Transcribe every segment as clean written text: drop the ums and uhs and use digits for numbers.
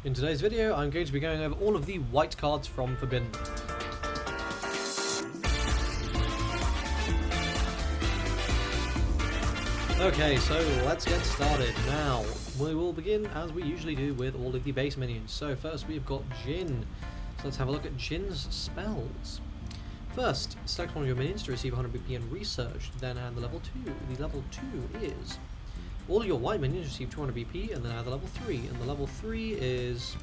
In today's video, I'm going to be going over all of the white cards from Forbidden. Okay, so let's get started. Now, we will begin as we usually do with all of the base minions. So first we've got Jin. So let's have a look at Jin's spells. First, select one of your minions to receive 100 BP and research, then add the level 2. The level 2 is all of your white minions receive 200 BP and then add the level 3. And the level 3 is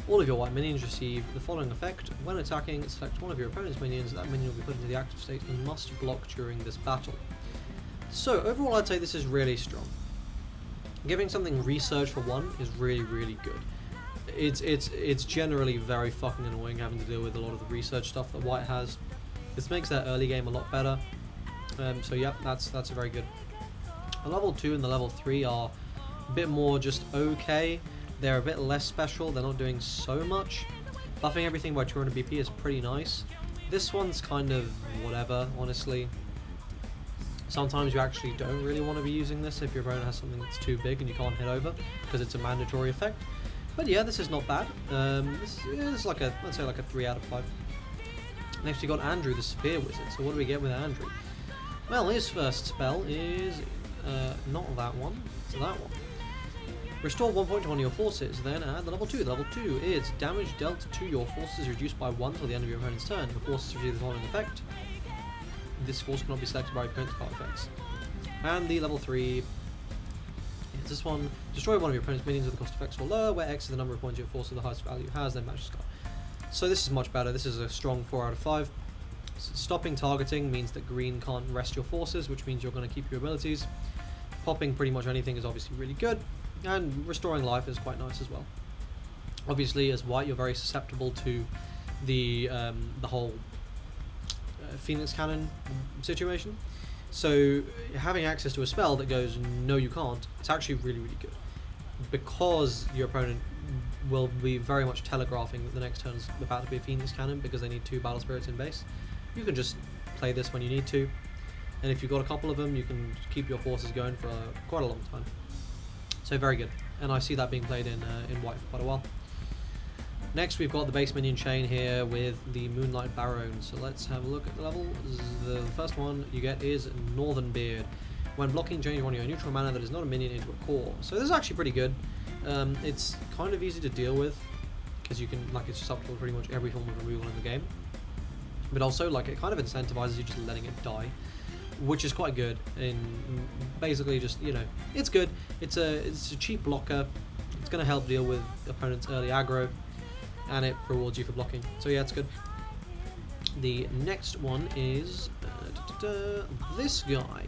all of your white minions receive the following effect. When attacking, select one of your opponent's minions. That minion will be put into the active state and must block during this battle. So overall, I'd say this is really strong. Giving something research for one is really good. It's generally very fucking annoying having to deal with a lot of the research stuff that white has. This makes their early game a lot better. So yeah, that's very good. The level 2 and the level 3 are a bit more just okay. They're a bit less special. They're not doing so much. Buffing everything by 200 BP is pretty nice. This one's kind of whatever, honestly. Sometimes you actually don't really want to be using this if your opponent has something that's too big and you can't hit over, because it's a mandatory effect. But yeah, this is not bad. This is like a, let's say like a 3 out of 5. Next we got Andrew, the Sphere Wizard. So what do we get with Andrew? Well, his first spell is not that one, it's that one. Restore 1 point to one of your forces, then add the level 2. The level 2 is damage dealt to your forces reduced by 1 till the end of your opponent's turn. Your forces receive the following effect. This force cannot be selected by opponent's card effects. And the level 3 is this one. Destroy one of your opponent's minions with the cost effects or lower, where X is the number of points your force of the highest value has, then matches card. So this is much better. This is a strong 4 out of 5. Stopping targeting means that green can't rest your forces, which means you're going to keep your abilities. Popping pretty much anything is obviously really good, and restoring life is quite nice as well. Obviously, as white, you're very susceptible to the whole Phoenix Cannon situation. So having access to a spell that goes no you can't, it's actually really good, because your opponent will be very much telegraphing that the next turn is about to be a Phoenix Cannon because they need 2 battle spirits in base. You can just play this when you need to, and if you've got a couple of them you can keep your forces going for quite a long time. So very good, and I see that being played in white for quite a while. Next we've got the base minion chain here with the Moonlight Baron. So let's have a look at the levels. The first one you get is Northern Beard. When blocking, change one of your neutral mana that is not a minion into a core. So this is actually pretty good. It's kind of easy to deal with, because you can, like, it's susceptible to pretty much every form of removal in the game. But also, like, it kind of incentivizes you just letting it die, which is quite good. In basically just, you know, it's good. It's a cheap blocker. It's going to help deal with opponent's early aggro, and it rewards you for blocking. So yeah, it's good. The next one is this guy.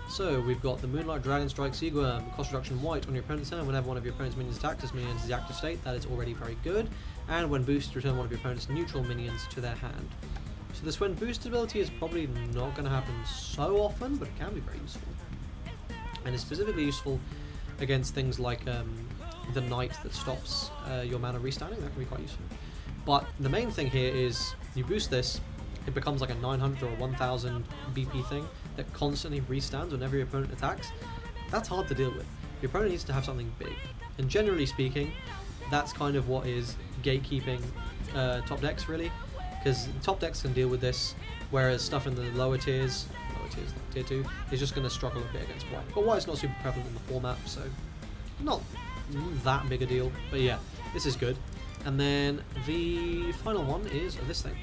So we've got the Moonlight Dragon Strike Seaworm, cost reduction white on your opponent's turn. Whenever one of your opponent's minions attacks, this minion enters the active state. That is already very good. And when boosted, return one of your opponent's neutral minions to their hand. So this when boosted ability is probably not going to happen so often, but it can be very useful. And it's specifically useful against things like the Knight that stops your mana restanding. That can be quite useful. But the main thing here is you boost this, it becomes like a 900 or 1000 BP thing that constantly restands whenever your opponent attacks. That's hard to deal with. Your opponent needs to have something big, and generally speaking that's kind of what is gatekeeping top decks, really, because top decks can deal with this, whereas stuff in the lower tiers like tier 2, is just going to struggle a bit against white. But white's not super prevalent in the format, so not that big a deal. But yeah, this is good. And then the final one is this thing,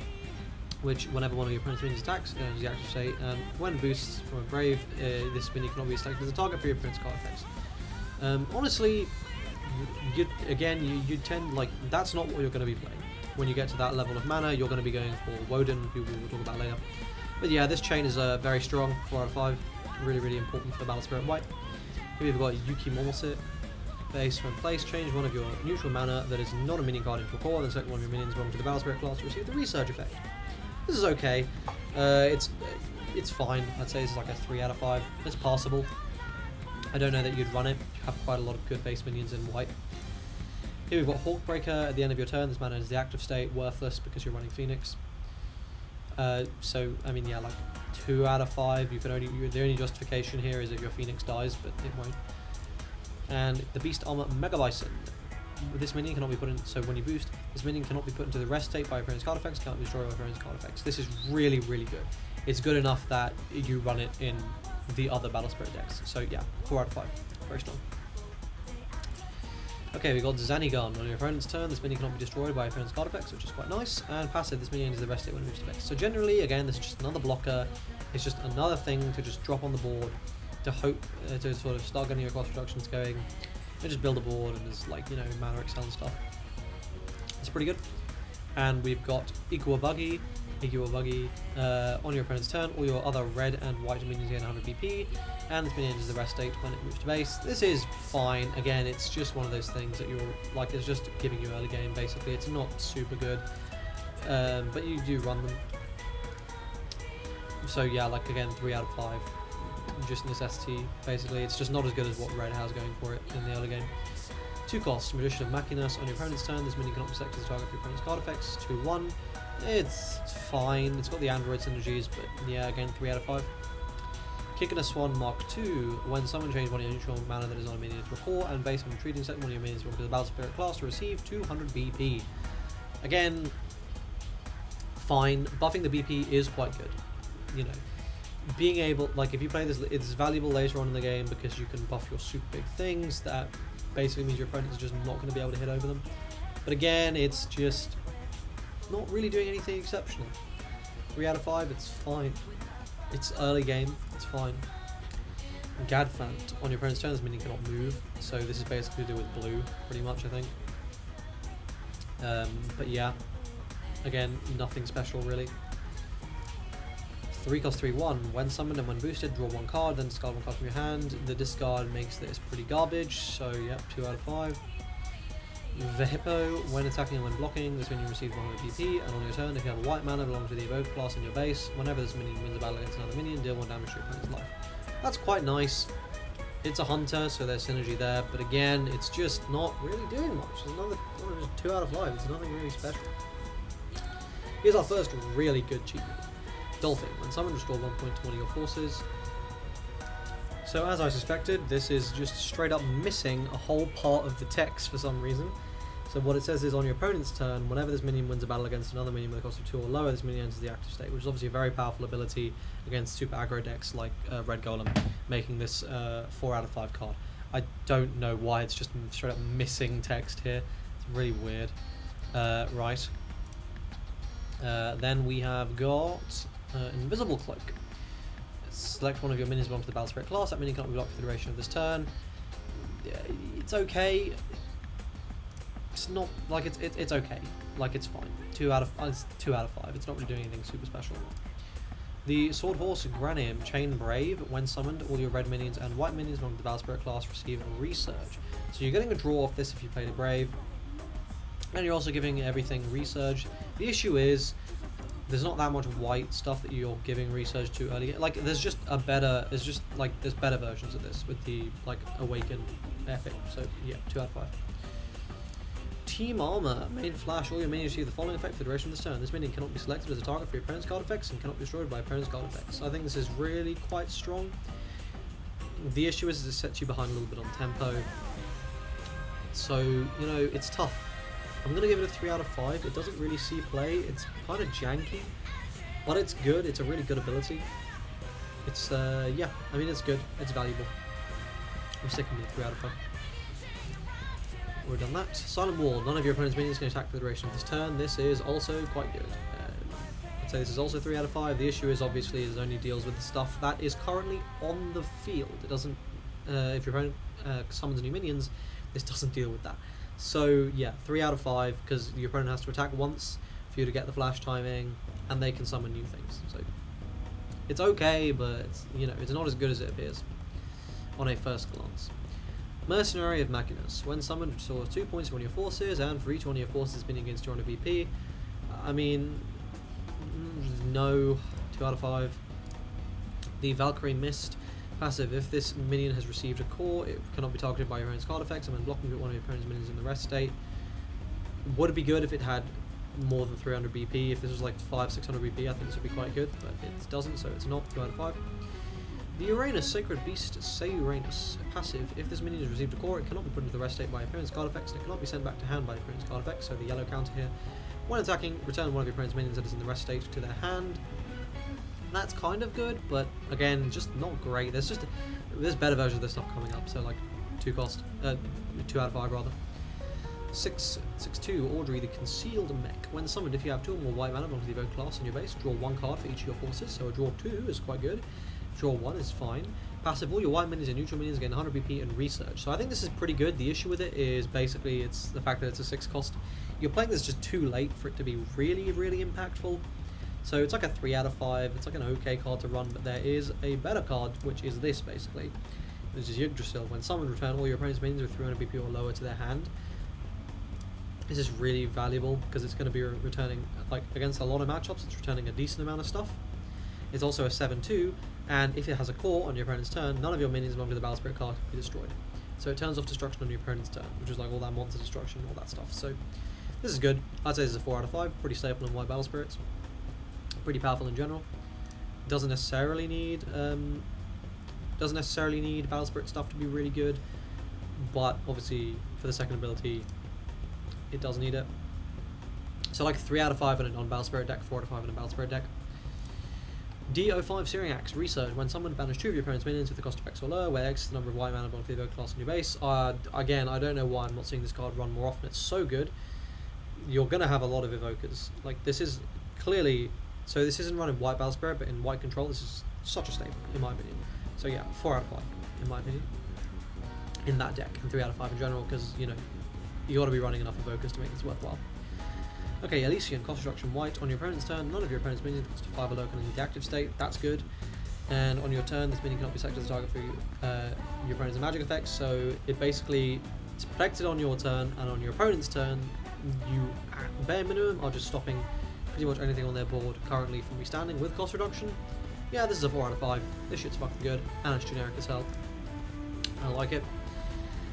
which whenever one of your opponent's minions attacks, is the active state, and when boosts from a brave, this minion cannot be selected as a target for your opponent's card effects. Honestly, you tend, like, that's not what you're going to be playing. When you get to that level of mana, you're going to be going for Woden, who we'll talk about later. But yeah, this chain is very strong, 4 out of 5, really important for the Battle Spirit white. Here we've got Yuki Momosit. Base, when placed, change one of your neutral mana that is not a minion card into a core, then select one of your minions belonging to the Battle Spirit class to receive the research effect. This is okay. It's fine. I'd say this is like a 3 out of 5. It's passable. I don't know that you'd run it. You have quite a lot of good base minions in white. Here we've got Hawkbreaker. At the end of your turn, this mana is the active state, worthless because you're running Phoenix. So I mean, yeah, like 2 out of 5. The only justification here is if your Phoenix dies, but it won't. And the Beast Armor Mega Bison. this minion cannot be put in. So when you boost, this minion cannot be put into the rest state by opponent's card effects. Cannot be destroyed by opponent's card effects. This is really good. It's good enough that you run it in the other Battle Spirit decks. So yeah, 4 out of 5, very strong. Okay, we got Zenonzard. On your opponent's turn, this minion cannot be destroyed by opponent's card effects, which is quite nice. And passive, this minion enters the rest state when it moves to base. So generally, again, this is just another blocker. It's just another thing to just drop on the board to hope to sort of start getting your cost reductions going. And just build a board and there's like, you know, mana excel and stuff. It's pretty good. And we've got Equal Buggy. On your opponent's turn, all your other red and white minions gain 100 BP, and this minion enters the rest state when it moves to base. This is fine. Again, it's just one of those things that you're like, it's just giving you early game basically. It's not super good, but you do run them. So yeah, like again, 3 out of 5. Just necessity basically. It's just not as good as what red has going for it in the early game. 2 costs, Magician of Machinus. On your opponent's turn, this minion cannot be selected as target for your opponent's card effects. 2/1. It's fine. It's got the android synergies, but yeah, again, 3 out of 5. Kicking a Swan Mark II. When someone changes one of your neutral mana that is on a minion to a core, and based on treating set one of your minions belong to the Battle Spirit class to receive 200 BP. Again, fine. Buffing the BP is quite good. You know, being able, like, if you play this, it's valuable later on in the game because you can buff your super big things. That basically means your opponent is just not going to be able to hit over them. But again, it's just not really doing anything exceptional. 3 out of 5, it's fine. It's early game, it's fine. Gadfant. On your opponent's turn, this minion cannot move, so this is basically to do with blue, pretty much, I think. But yeah, again, nothing special really. 3 cost 3/1. When summoned and when boosted, draw 1 card, then discard 1 card from your hand. The discard makes this pretty garbage, so yeah, 2 out of 5. The Hippo. When attacking and when blocking, this minion receives 100 BP, and on your turn, if you have a white mana belonging to the Aibo class in your base, whenever this minion wins a battle against another minion, deal 1 damage to your opponent's life. That's quite nice. It's a hunter, so there's synergy there, but again, it's just not really doing much. It's another just 2 out of 5. It's nothing really special. Here's our first really good cheat. Dolphin. When summoned, restore 1 point to one of your forces. So as I suspected, this is just straight up missing a whole part of the text for some reason. So what it says is, on your opponent's turn, whenever this minion wins a battle against another minion with a cost of 2 or lower, this minion enters the active state, which is obviously a very powerful ability against super aggro decks like Red Golem, making this 4 out of 5 card. I don't know why it's just straight up missing text here. It's really weird. Right. Then we have got Invisible Cloak. Select one of your minions belong to the Battle Spirit class. That minion cannot be blocked for the duration of this turn. It's okay. It's not like it's okay. Like, it's fine. 2 out of 5. It's not really doing anything super special. The Sword Horse Granim. Chain Brave. When summoned, all your red minions and white minions belong to the Battle Spirit class receive a Resurge. So you're getting a draw off this if you played a Brave, and you're also giving everything Resurge. The issue is, there's not that much white stuff that you're giving Resurge to early. Like, there's better versions of this with the, like, Awakened Epic. So yeah, 2 out of 5. Team Armor. Main Flash. All your minions receive the following effect for the duration of this turn. This minion cannot be selected as a target for your opponent's card effects and cannot be destroyed by opponent's card effects. I think this is really quite strong. The issue is it sets you behind a little bit on tempo. So, you know, it's tough. I'm going to give it a 3 out of 5. It doesn't really see play. It's kind of janky, but it's good. It's a really good ability. It's, yeah, I mean, it's good. It's valuable. I'm sticking with 3 out of 5. We've done that. Silent Wall. None of your opponent's minions can attack for the duration of this turn. This is also quite good. I'd say this is also 3 out of 5. The issue is, obviously, it only deals with the stuff that is currently on the field. It doesn't, if your opponent summons new minions, this doesn't deal with that. So yeah, 3 out of 5, because your opponent has to attack once for you to get the flash timing, and they can summon new things. So it's okay, but it's, you know, it's not as good as it appears on a first glance. Mercenary of Machinus. When summoned, restore 2 points to one of your forces, and for each one of your forces spinning against 200 BP. I mean, no, 2 out of 5. The Valkyrie Mist. Passive. If this minion has received a core, it cannot be targeted by your opponent's card effects, and when blocking one of your opponent's minions in the rest state. Would it be good if it had more than 300 BP? If this was like 500-600 BP, I think this would be quite good, but it doesn't, so it's not. 2 out of 5. The Uranus Sacred Beast, say Uranus. Passive. If this minion has received a core, it cannot be put into the rest state by opponent's card effects, and it cannot be sent back to hand by opponent's card effects, so the yellow counter here. When attacking, return one of your opponent's minions that is in the rest state to their hand. That's kind of good, but again, just not great. There's better versions of this stuff coming up, so like 2 out of 5 rather. 6/2 Audrey the Concealed Mech. When summoned, if you have 2 or more white mana belonging to the evoked class in your base, draw 1 card for each of your forces, so a draw 2 is quite good. Draw 1 is fine. Passive, all your white minions and neutral minions gain 100 BP and research. So I think this is pretty good. The issue with it is basically it's the fact that it's a 6 cost. You're playing this just too late for it to be really, really impactful. So it's like a 3 out of 5. It's like an okay card to run, but there is a better card, which is this basically. Which is Yggdrasil. When summoned, return all your opponent's minions with 300 BP or lower to their hand. This is really valuable because it's going to be returning, like against a lot of matchups, it's returning a decent amount of stuff. It's also a 7/2, and if it has a core on your opponent's turn, none of your minions belong to the Battle Spirit card can be destroyed. So it turns off destruction on your opponent's turn, which is like all that monster destruction and all that stuff. So this is good. I'd say this is a 4 out of 5, pretty stable in white Battle Spirits. Pretty powerful in general. Doesn't necessarily need Battle Spirit stuff to be really good, but obviously for the second ability, it does need it. So like 3 out of 5 in a non-Battle Spirit deck, 4 out of 5 in a Battle Spirit deck. D05 Searing Axe. Research. When summoned, banish 2 of your opponent's minions with the cost of X or lower, where X is the number of white mana belonging to the evoked class on your base. Again, I don't know why I'm not seeing this card run more often. It's so good. You're going to have a lot of evokers. Like, this is clearly... So this isn't running white Battle Spirit, but in white control, this is such a staple, in my opinion. So yeah, 4 out of 5, in my opinion. In that deck, and 3 out of 5 in general, because, you know, you got to be running enough evokers to make this worthwhile. Okay, Elysian, cost reduction white. On your opponent's turn, none of your opponent's minions cost 5 or lower in the active state. That's good. And on your turn, this minion cannot be selected as a target for your opponent's magic effects. So it basically it's protected on your turn, and on your opponent's turn, you at bare minimum are just stopping pretty much anything on their board currently from restanding with cost reduction. Yeah, this is a 4 out of 5. This shit's fucking good, and it's generic as hell. I like it.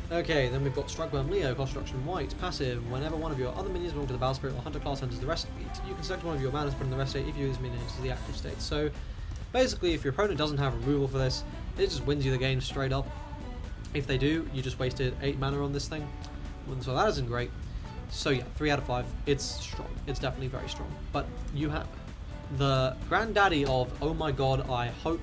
Okay, then we've got Strugburn Leo, cost reduction white, passive. Whenever one of your other minions belong to the Battle Spirit or Hunter class enters the rest state, you can select one of your mana to put in the rest state if you use minions to the active state. So basically, if your opponent doesn't have removal for this, it just wins you the game straight up. If they do, you just wasted 8 mana on this thing, so that isn't great. So yeah, 3 out of 5. It's strong. It's definitely very strong. But you have the granddaddy of, oh my god, I hope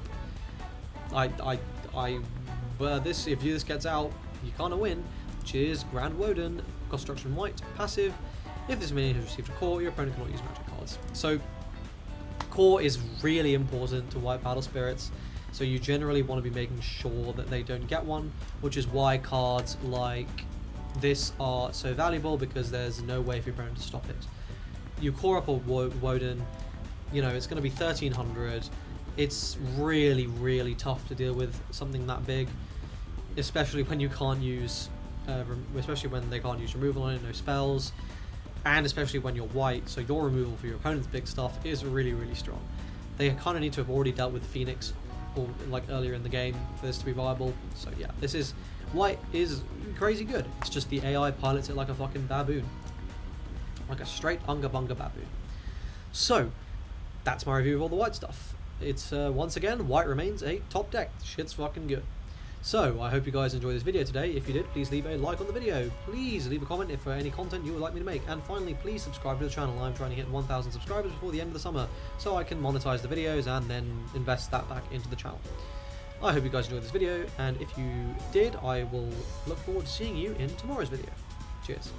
if this gets out, you can't win, which is Grand Woden, cost reduction white, passive. If this minion has received a core, your opponent cannot use magic cards. So core is really important to white Battle Spirits, so you generally want to be making sure that they don't get one, which is why cards like this are so valuable, because there's no way for your opponent to stop it. You core up a Woden, you know, it's going to be 1300. It's really, really tough to deal with something that big, especially when you can't use, especially when they can't use removal on it, no spells, and especially when you're white, so your removal for your opponent's big stuff is really, really strong. They kind of need to have already dealt with Phoenix, or like earlier in the game, for this to be viable. So yeah, white is crazy good. It's just the AI pilots it like a fucking baboon, like a straight unga bunga baboon. So that's my review of all the white stuff. It's once again, white remains a top deck. Shit's fucking good. So, I hope you guys enjoyed this video today. If you did, please leave a like on the video. Please leave a comment if any content you would like me to make. And finally, please subscribe to the channel. I'm trying to hit 1,000 subscribers before the end of the summer, so I can monetize the videos and then invest that back into the channel. I hope you guys enjoyed this video, and if you did, I will look forward to seeing you in tomorrow's video. Cheers.